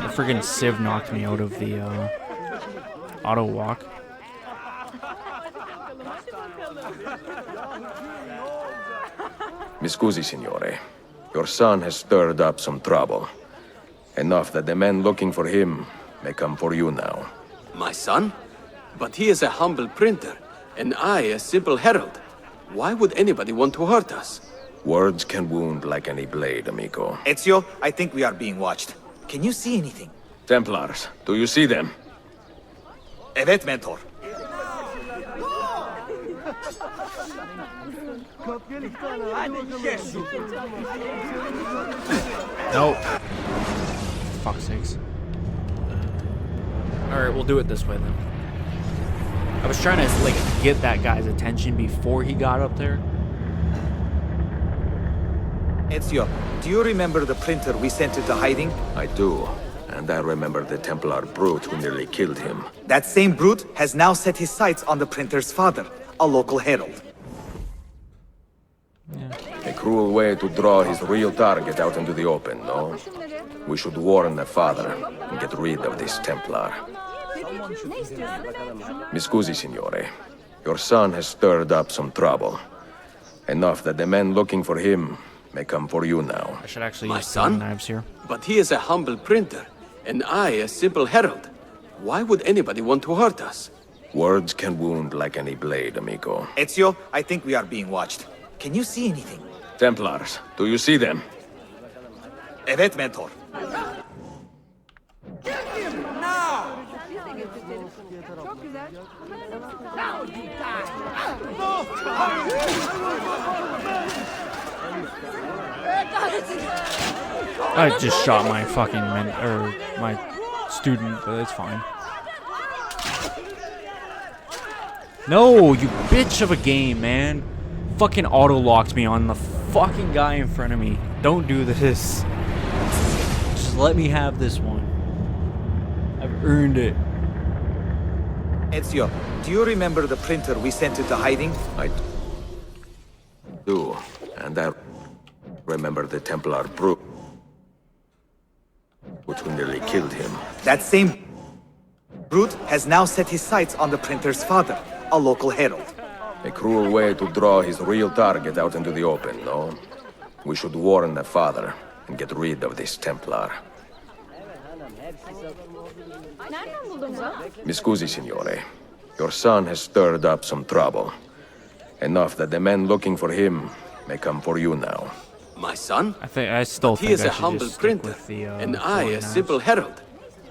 The friggin' sieve knocked me out of the auto walk. Mi scusi, signore. Your son has stirred up some trouble. Enough that the men looking for him may come for you now. My son? But he is a humble printer, and I a simple herald. Why would anybody want to hurt us? Words can wound like any blade, amigo. Ezio, I think we are being watched. Can you see anything? Templars, do you see them? Evet, mentor. No. Fuck's sakes. Alright, we'll do it this way then. I was trying to, like, get that guy's attention before he got up there. Ezio, do you remember the printer we sent into hiding? I do. And I remember the Templar brute who nearly killed him. That same brute has now set his sights on the printer's father, a local herald. A cruel way to draw his real target out into the open, no? We should warn the father and get rid of this Templar. Mi scusi, signore. Your son has stirred up some trouble. Enough that the men looking for him may come for you now. I should actually My use son? knives here. But he is a humble printer, and I a simple herald. Why would anybody want to hurt us? Words can wound like any blade, amigo. Ezio, I think we are being watched. Can you see anything? Templars, do you see them? Evet, mentor. I just shot my fucking my student, but it's fine. No, you bitch of a game, man. Fucking auto-locked me on the fucking guy in front of me. Don't do this. Just let me have this one. I've earned it. Ezio, do you remember the printer we sent into hiding? I do. And I remember the Templar brute who nearly killed him. That same brute has now set his sights on the printer's father, a local herald. A cruel way to draw his real target out into the open, no? We should warn the father and get rid of this Templar. Mi scusi, signore. Your son has stirred up some trouble. Enough that the men looking for him may come for you now. My son? I still think He is I a should humble just stick printer, with the, and I a knives. simple herald.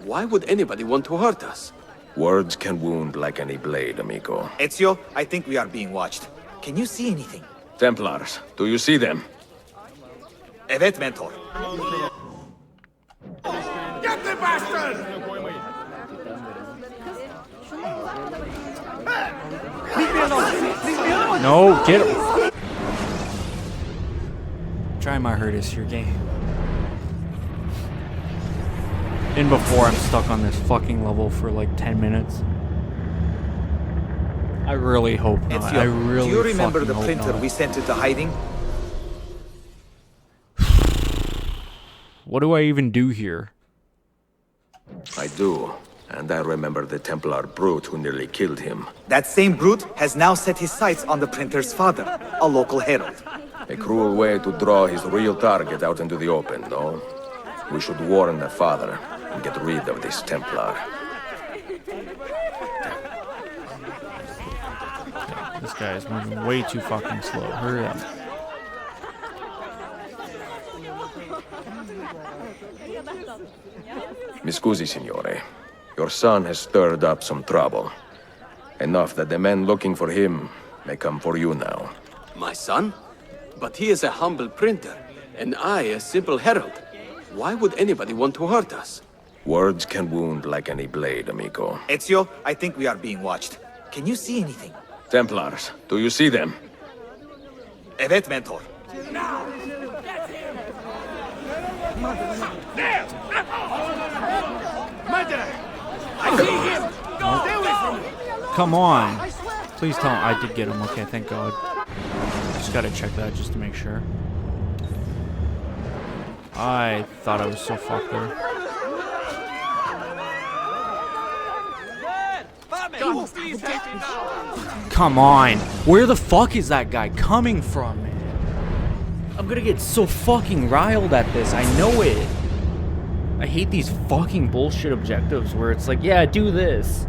Why would anybody want to hurt us? Words can wound like any blade, amigo. Ezio, I think we are being watched. Can you see anything? Templars, do you see them? Evet, mentor. Get the bastard! No, get him. Try my hardest here, game. And before I'm stuck on this fucking level for like 10 minutes. I really hope not. Ezio, I really do you remember fucking the hope printer not. we sent into hiding? What do I even do here? I do. And I remember the Templar brute who nearly killed him. That same brute has now set his sights on the printer's father, a local herald. A cruel way to draw his real target out into the open, no? We should warn the father and get rid of this Templar. This guy is moving way too fucking slow. Hurry up. Mi scusi, signore. Your son has stirred up some trouble. Enough that the men looking for him may come for you now. My son? But he is a humble printer, and I a simple herald. Why would anybody want to hurt us? Words can wound like any blade, amigo. Ezio, I think we are being watched. Can you see anything? Templars, do you see them? Evet, mentor. Come on. Please tell him I did get him. Okay, thank God. Just gotta check that just to make sure. I thought I was so fucked there. Come on. Where the fuck is that guy coming from, man? I'm gonna get so fucking riled at this. I know it. I hate these fucking bullshit objectives where it's like, yeah, do this.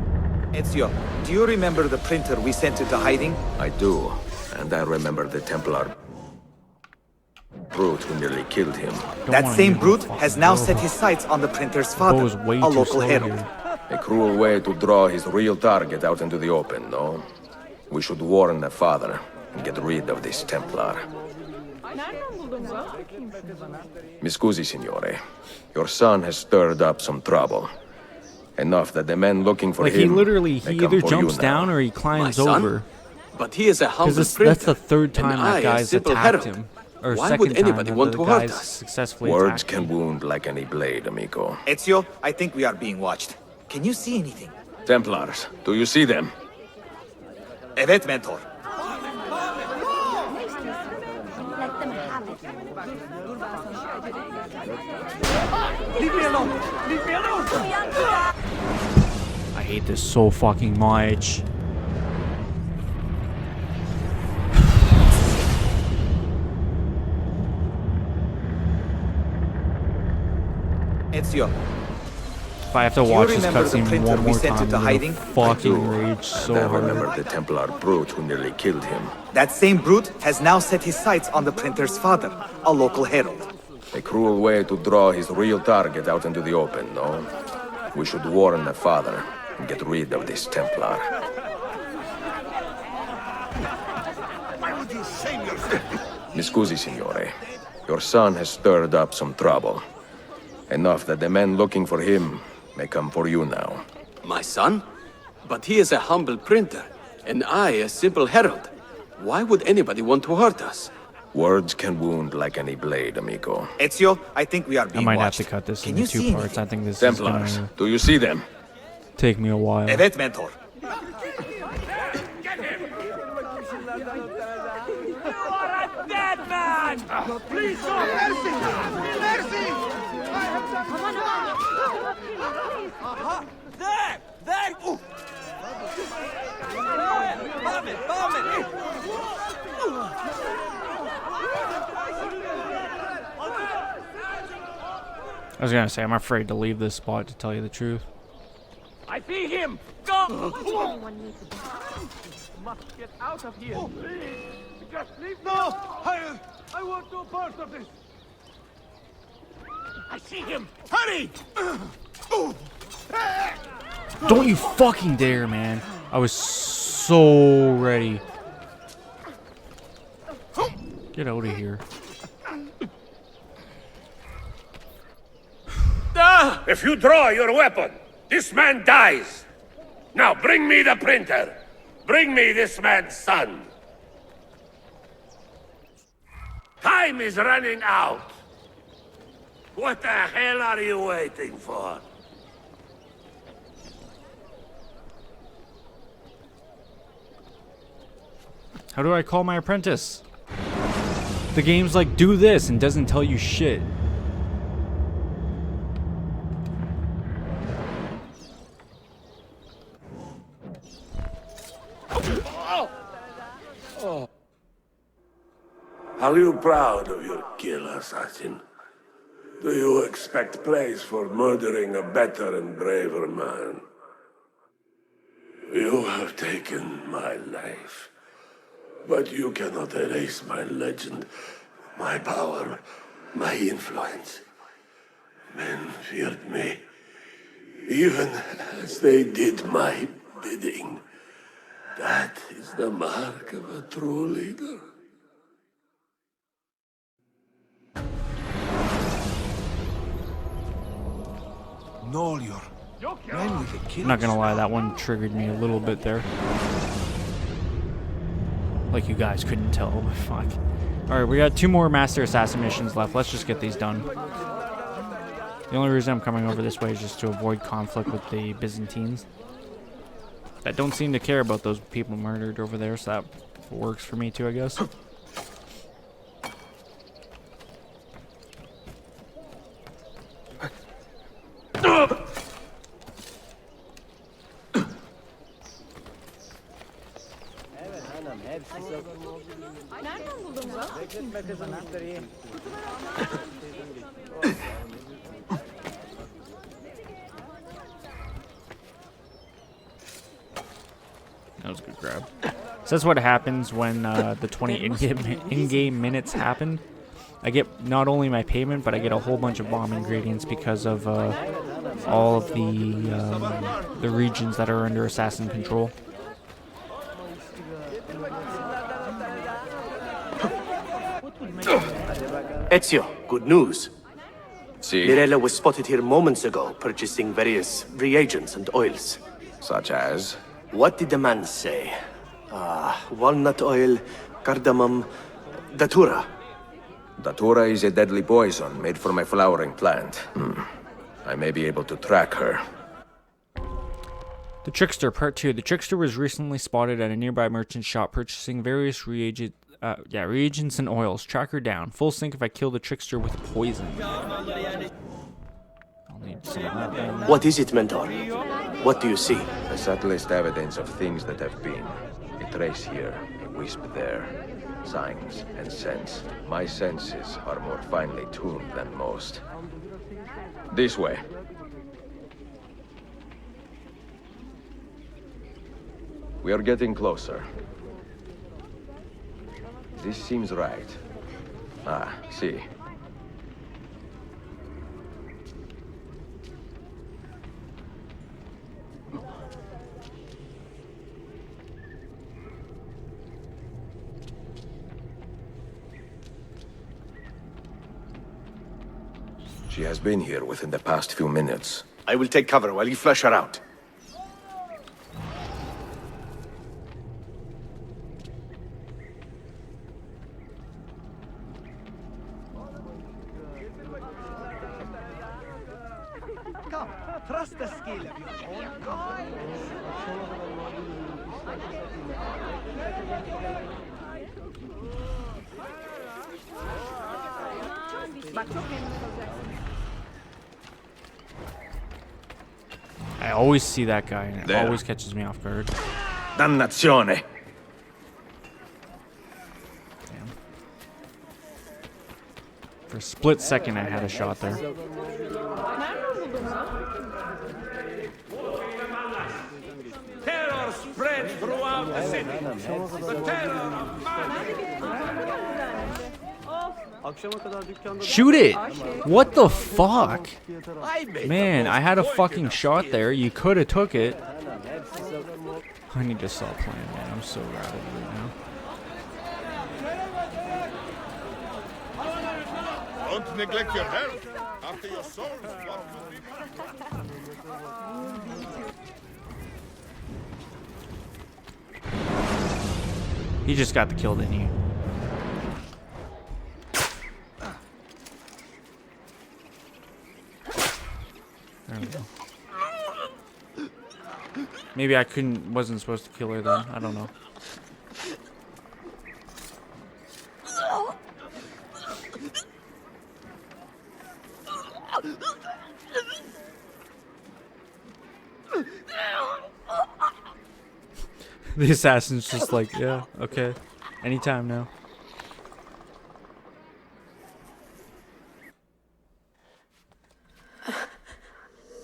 Ezio, do you remember the printer we sent into hiding? I do, and I remember the Templar brute who nearly killed him. That same brute has now set his sights on the printer's father, Bo's way a too local slow herald. here. A cruel way to draw his real target out into the open, no? We should warn the father and get rid of this Templar. Mi scusi, signore. Your son has stirred up some trouble. Enough that the men looking for Like, him he literally, may he come either for jumps you down now. or he My climbs son? over. But he is a humble Because printer. that's the third time and that I, a guy's simple attacked herald. him. Or Why second would anybody time want that to the hurt guy's us? successfully Words attacked can him. wound like any blade, amigo. Ezio, I think we are being watched. Can you see anything? Templars, do you see them? Evet, Mentor. Let them have it. I hate this so fucking much. Ezio, If I have to you watch this remember the cutscene printer one we more sent time, into I'm hiding? gonna I fucking do, rage and so I hard. remember the Templar brute who nearly killed him. that same brute has now set his sights on the printer's father, a local herald. A cruel way to draw his real target out into the open, no? We should warn the father and get rid of this Templar. Why would you shame yourself? Mi scusi, signore. Your son has stirred up some trouble. Enough that the men looking for him may come for you now. My son? But he is a humble printer, and I a simple herald. Why would anybody want to hurt us? Words can wound like any blade, amigo. Ezio, I think we are I being might watched. have to cut this Can into you two see parts. I anything? think this Templars, is gonna do you see them? take me a while. Evet, Mentor. Dead man! Please show mercy! Mercy! There! There! Ooh. Bomb it! Bomb it! I was gonna say, I'm afraid to leave this spot, to tell you the truth. I see him! Go! Anyone needs to Must get out of here! Please! Just leave me! No! I want no part of this! I see him! Hurry! Don't you fucking dare, man. I was so ready. Get out of here. If you draw your weapon, this man dies! Now bring me the printer! Bring me this man's son! Time is running out! What the hell are you waiting for? How do I call my apprentice? The game's like, do this, and doesn't tell you shit. Are you proud of your kill, assassin? Do you expect praise for murdering a better and braver man? You have taken my life, but you cannot erase my legend, my power, my influence. Men feared me, even as they did my bidding. That is the mark of a true leader. I'm not gonna lie, that one triggered me a little bit there. Like you guys couldn't tell, but fuck. Alright, we got 2 more Master Assassin missions left. Let's just get these done. The only reason I'm coming over this way is just to avoid conflict with the Byzantines. That don't seem to care about those people murdered over there, so that works for me too, I guess. That was a good grab. So that's what happens when the 20 in-game minutes happen. I get not only my payment, but I get a whole bunch of bomb ingredients because of all of the regions that are under assassin control. Ezio, good news. See, Mirella was spotted here moments ago, purchasing various reagents and oils. such as What did the man say? Walnut oil, cardamom, datura. Datura is a deadly poison made from a flowering plant. I may be able to track her. The Trickster, Part 2. The Trickster was recently spotted at a nearby merchant shop purchasing various reagents and oils. Track her down. Full sync if I kill the Trickster with poison. I'll need some of that then. What is it, Mentor? What do you see? The subtlest evidence of things that have been. A trace here, a wisp there. Signs and scents. My senses are more finely tuned than most. This way. We are getting closer. This seems right. Ah, see. She has been here within the past few minutes. I will take cover while you flush her out. Come, trust the skill of your own god. I always see that guy, and it There. always catches me off guard. Dannazione! Damn. For a split second, I had a shot there. Terror spread throughout the city. The terror of Shoot it! What the fuck? Man, I had a fucking shot there. You could have took it. I need to stop playing, man. I'm so rattled right now. Don't neglect your health. After your soul, what He just got the kill, didn't he? There we go. Maybe I wasn't supposed to kill her then. I don't know. The assassin's just like, yeah, okay. Anytime now.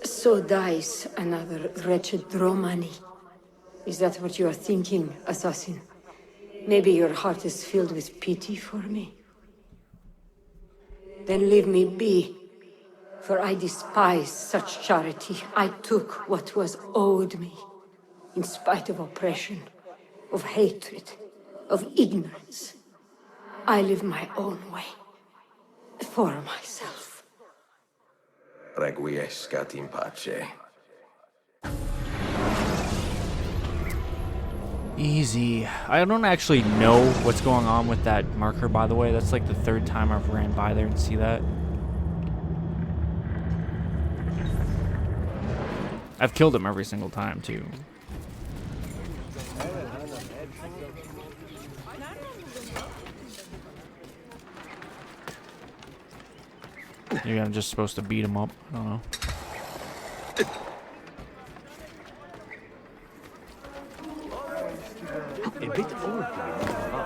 So dies another wretched Romani. Is that what you are thinking, assassin? Maybe your heart is filled with pity for me. Then leave me be, for I despise such charity. I took what was owed me, in spite of oppression, of hatred, of ignorance. I live my own way, for myself. Requiescat in pace. Easy. I don't actually know what's going on with that marker, by the way. That's like the third time I've ran by there and see that. I've killed him every single time, too. Maybe I'm just supposed to beat him up. I don't know. A bit old for you, no?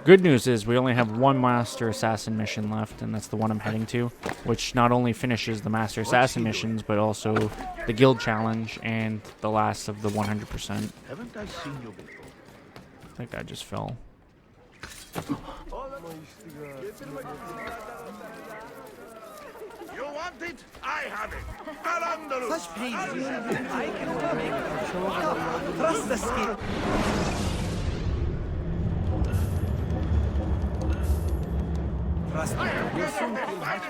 Good news is we only have one Master Assassin mission left, and that's the one I'm heading to, which not only finishes the Master Assassin missions, but also the Guild Challenge and the last of the 100%. Haven't I seen you before? That guy just fell. You want it? I have it. Al-Andalus. Such pain. I can make it. Trust the skill. Trust me. You'll soon feel much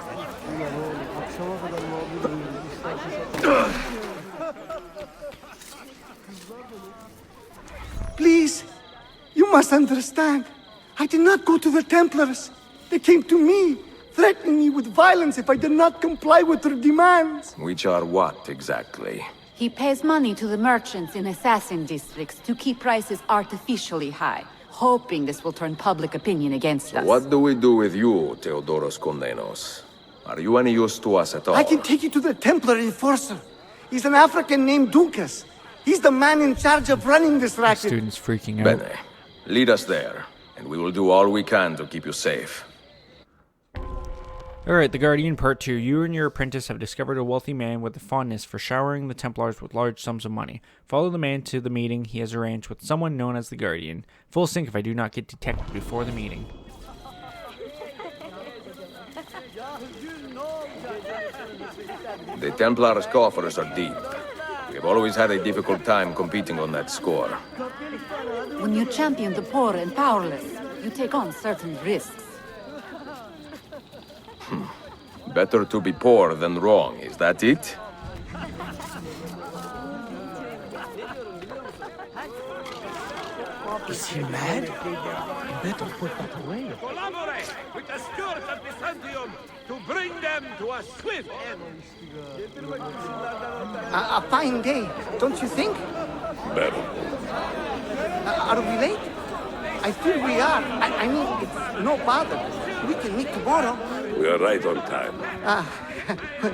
Please, you must understand. I did not go to the Templars. They came to me, threatening me with violence if I did not comply with their demands. Which are what, exactly? He pays money to the merchants in assassin districts to keep prices artificially high, hoping this will turn public opinion against us. What do we do with you, Theodoros Kondenos? Are you any use to us at all? I can take you to the Templar enforcer. He's an African named Dukas. He's the man in charge of running this racket. Student's freaking out. Bene. Lead us there, and we will do all we can to keep you safe. Alright, The Guardian Part 2. You and your apprentice have discovered a wealthy man with a fondness for showering the Templars with large sums of money. Follow the man to the meeting he has arranged with someone known as the Guardian. Full sync if I do not get detected before the meeting. The Templars' coffers are deep. We have always had a difficult time competing on that score. When you champion the poor and powerless, you take on certain risks. Better to be poor than wrong, is that it? Is he mad? Better put that away. Collaborate with the Steward of Byzantium to bring them to a swift end. A fine day, don't you think? Better. Are we late? I feel we are. I mean, it's no bother. We can meet tomorrow. We are right on time.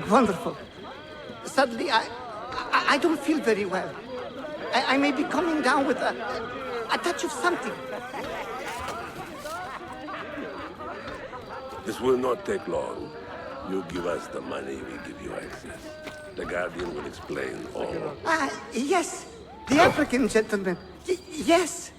Wonderful. Suddenly, I don't feel very well. I may be coming down with a touch of something. This will not take long. You give us the money, we give you access. The Guardian will explain all. Yes. The African gentleman. Yes.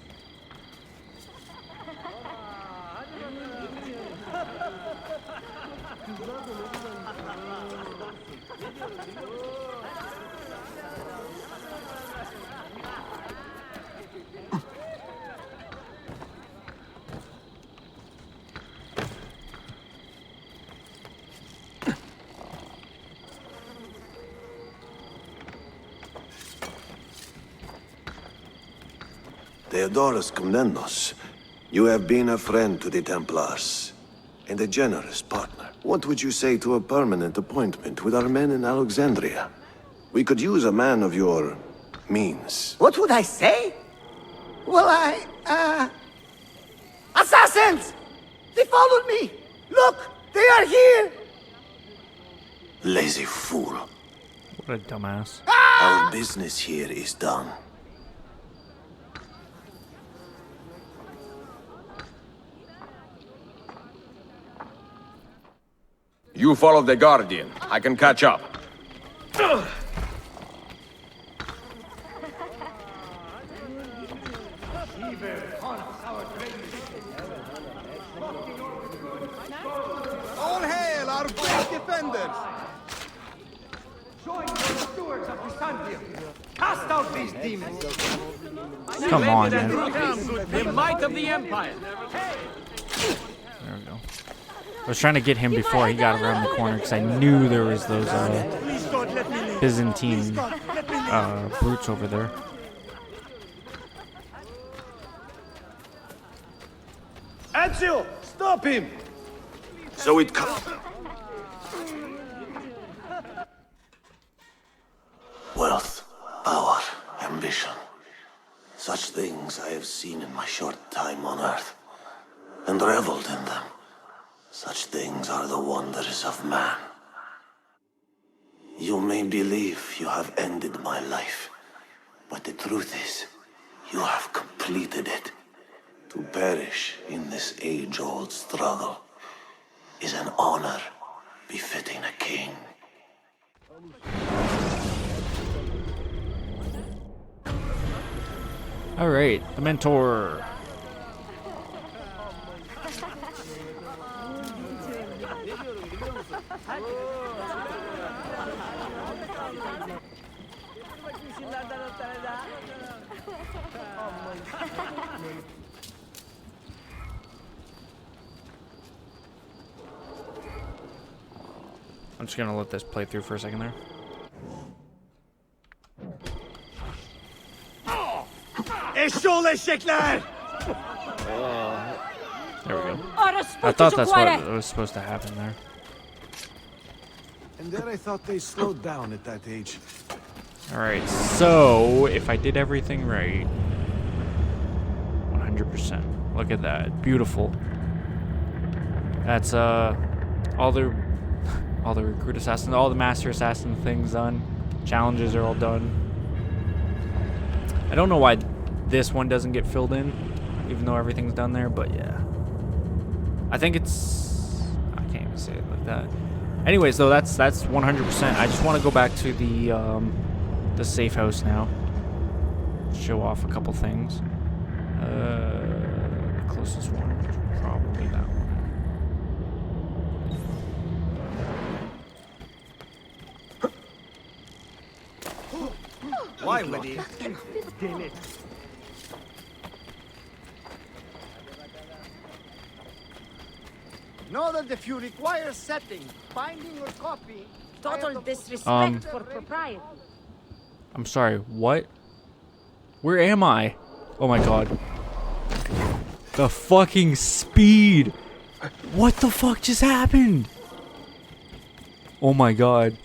Theodoros Komnenos, you have been a friend to the Templars, and a generous partner. What would you say to a permanent appointment with our men in Alexandria? We could use a man of your means. What would I say? Well, Assassins! They followed me! Look! They are here! Lazy fool. What a dumbass. Our business here is done. You follow the Guardian. I can catch up. All hail our great defenders! Join the stewards of Byzantium! Cast out these demons! Come on, man. The might of the Empire! There we go. I was trying to get him before he got around the corner because I knew there was those Byzantine brutes over there. Ezio, stop him! So it comes. Wealth, power, ambition. Such things I have seen in my short time on Earth, and reveled in them. Such things are the wonders of man. You may believe you have ended my life, but the truth is, you have completed it. To perish in this age-old struggle is an honor befitting a king. All right, the mentor. I'm just gonna let this play through for a second there. There we go. I thought that's what was supposed to happen there. And then I thought they slowed down at that age. Alright, so if I did everything right, 100%. Look at that. Beautiful. That's all the recruit assassin, all the master assassin things done. Challenges are all done. I don't know why this one doesn't get filled in, even though everything's done there, but yeah. I think it's... I can't even say it like that. Anyways, though, that's 100%. I just want to go back to the safe house now. Show off a couple things. The closest one is probably that one. Why would he? Damn it. Know that if you require setting, binding, or copy, Total disrespect for propriety. I'm sorry, what? Where am I? Oh my god. The fucking speed! What the fuck just happened? Oh my god.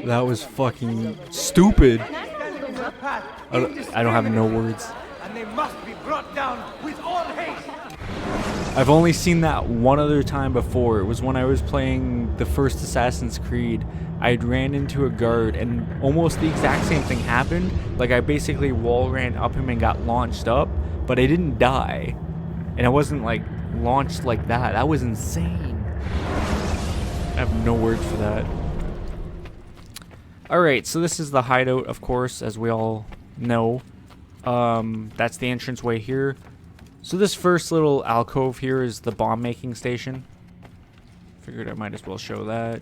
That was fucking stupid. I don't have no words. and they must be brought down with all haste. I've only seen that one other time before. It was when I was playing the first Assassin's Creed. I ran into a guard and almost the exact same thing happened. Like I basically wall ran up him and got launched up, but I didn't die. And I wasn't like launched like that. That was insane. I have no words for that. Alright, so this is the hideout, of course, as we all know. That's the entranceway here. So this first little alcove here is the bomb making station. Figured I might as well show that.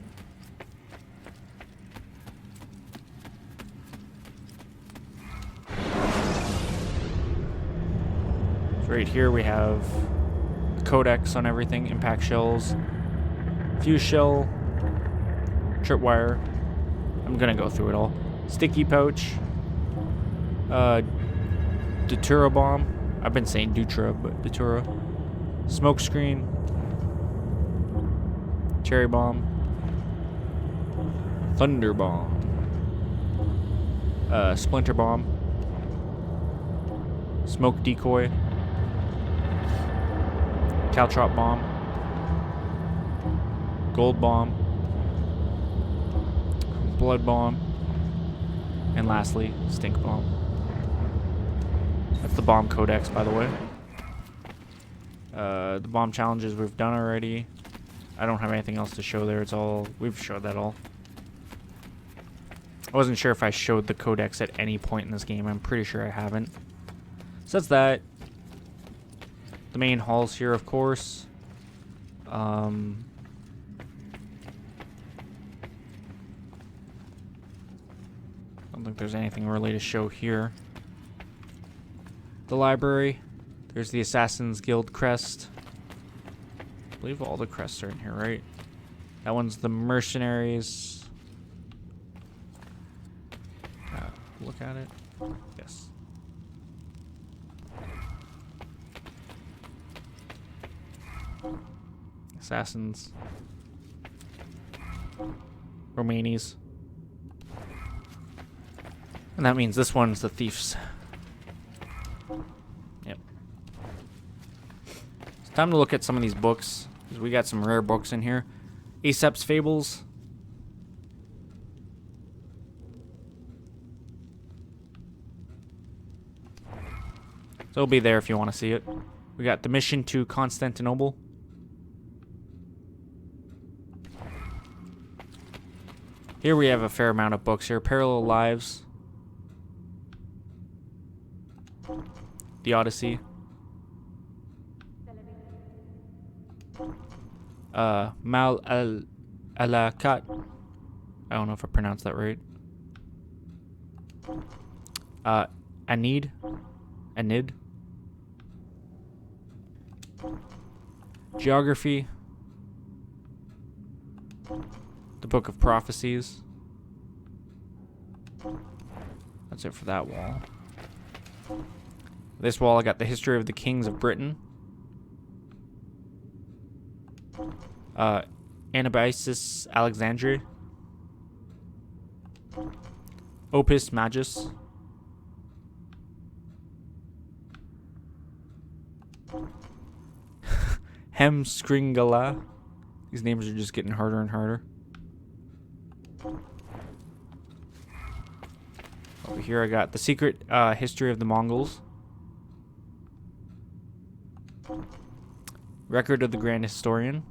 So right here we have the codex on everything, impact shells, fuse shell, tripwire. I'm gonna go through it all. Sticky pouch, Datura bomb. I've been saying Dutra, but Datura. Smoke screen. Cherry bomb. Thunder bomb. Splinter bomb. Smoke decoy. Caltrop bomb. Gold bomb. Blood bomb. And lastly, stink bomb. That's the bomb codex, by the way. The bomb challenges we've done already. I don't have anything else to show there. It's all... We've showed that all. I wasn't sure if I showed the codex at any point in this game. I'm pretty sure I haven't. So that's that. The main halls here, of course. I don't think there's anything really to show here. The library. There's the Assassin's Guild crest. I believe all the crests are in here, right? That one's the mercenaries. Look at it. Yes. Assassins. Romanis. And that means this one's the thieves. Yep. It's time to look at some of these books, because we got some rare books in here. Aesop's Fables. So it'll be there if you want to see it. We got the mission to Constantinople. Here we have a fair amount of books here. Parallel Lives. The Odyssey. Mal al-Alakat. I don't know if I pronounced that right. Anid. Geography. The Book of Prophecies. That's it for that wall. This wall, I got the History of the Kings of Britain. Anabasis Alexandria. Opus Magus. Hemskringala. These names are just getting harder and harder. Over here I got the Secret History of the Mongols. Record of the Grand Historian.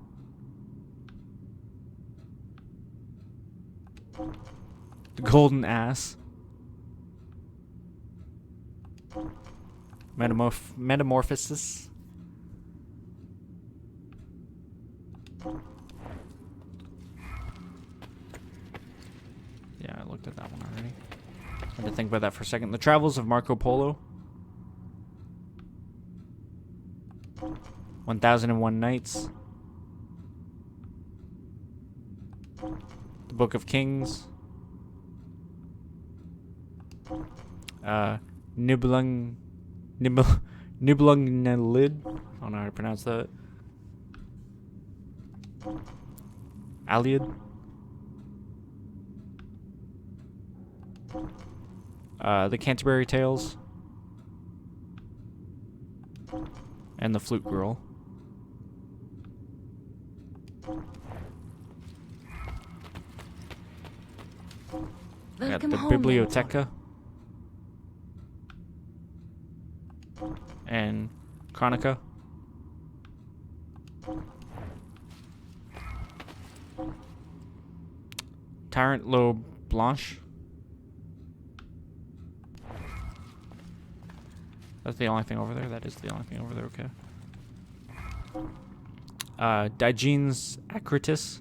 The Golden Ass. Metamorphosis. Yeah, I looked at that one already. I had to think about that for a second. The Travels of Marco Polo. 1001 Nights. The Book of Kings. Nibelungenlied. I don't know how to pronounce that. Aliad. The Canterbury Tales. And the Flute Girl. I got the Biblioteca. And Chronica. Tyrant Lo Blanche. That's the only thing over there? That is the only thing over there, okay. Diogenes Acritus.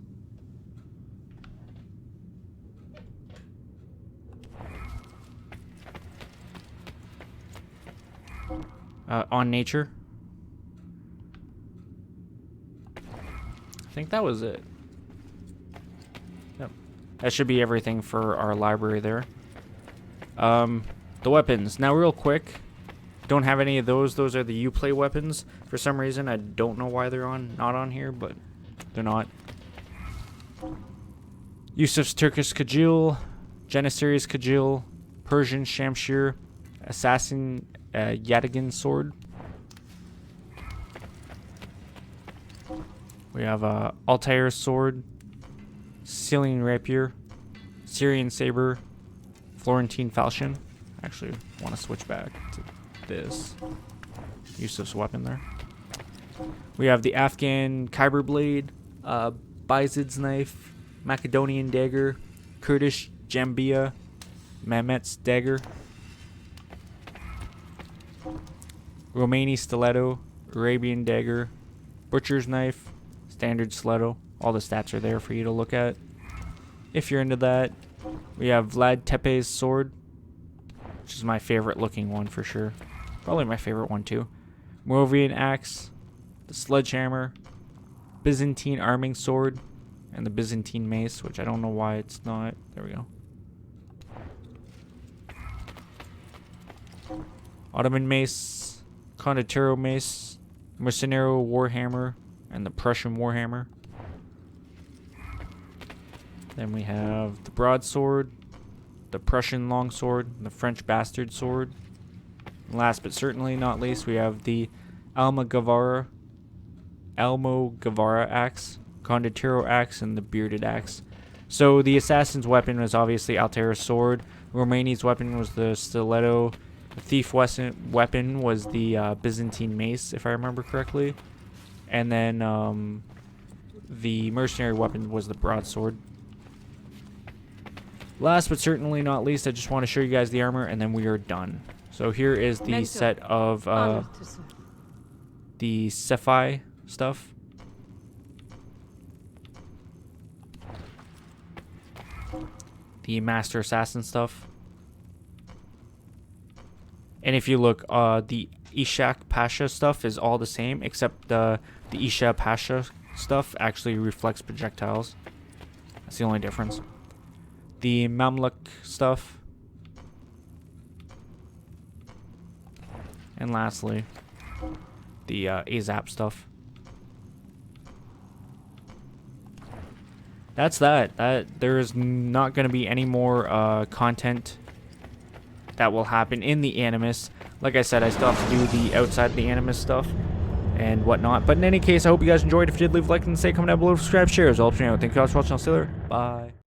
On Nature. I think that was it. Yep. That should be everything for our library there. The weapons. Now real quick. Don't have any of those. Those are the Uplay weapons. For some reason, I don't know why they're not on here, but they're not. Yusuf's Turkish Kajil, Janissary's Kajil, Persian Shamshir, Assassin Yadigan Sword. We have Altair's Sword, Syrian Rapier, Syrian Saber, Florentine Falchion. I actually want to switch back to this Yusuf's weapon there. We have the Afghan Khyber Blade, Bayezid's Knife, Macedonian Dagger, Kurdish Jambia, Mehmet's Dagger, Romani Stiletto, Arabian Dagger, Butcher's Knife, Standard Stiletto. All the stats are there for you to look at if you're into that. We have Vlad Tepes' Sword, which is my favorite looking one for sure. Probably my favorite one too. Moravian Axe, the Sledgehammer, Byzantine Arming Sword, and the Byzantine Mace, which I don't know why it's not. There we go. Ottoman Mace, Condottiero Mace, Mercenaro Warhammer, and the Prussian Warhammer. Then we have the Broadsword, the Prussian Longsword, and the French Bastard Sword. And last but certainly not least, we have the Almogovara Axe, Condottiero Axe, and the Bearded Axe. So the assassin's weapon was obviously Altair's Sword. Romani's weapon was the Stiletto. The thief weapon was the Byzantine mace, if I remember correctly. And then the mercenary weapon was the broadsword. Last but certainly not least, I just want to show you guys the armor, and then we are done. So here is the set of the Cephi stuff. The Master Assassin stuff. And if you look, the Ishak Pasha stuff is all the same, except the Isha Pasha stuff actually reflects projectiles. That's the only difference. The Mamluk stuff. And lastly, the Azap stuff. That's that. There is not going to be any more content that will happen in the Animus. Like I said, I still have to do the outside of the Animus stuff and whatnot. But in any case, I hope you guys enjoyed. If you did, leave a like and say, comment down below, subscribe, share. As well, thank you guys for watching. I'll see you later. Bye.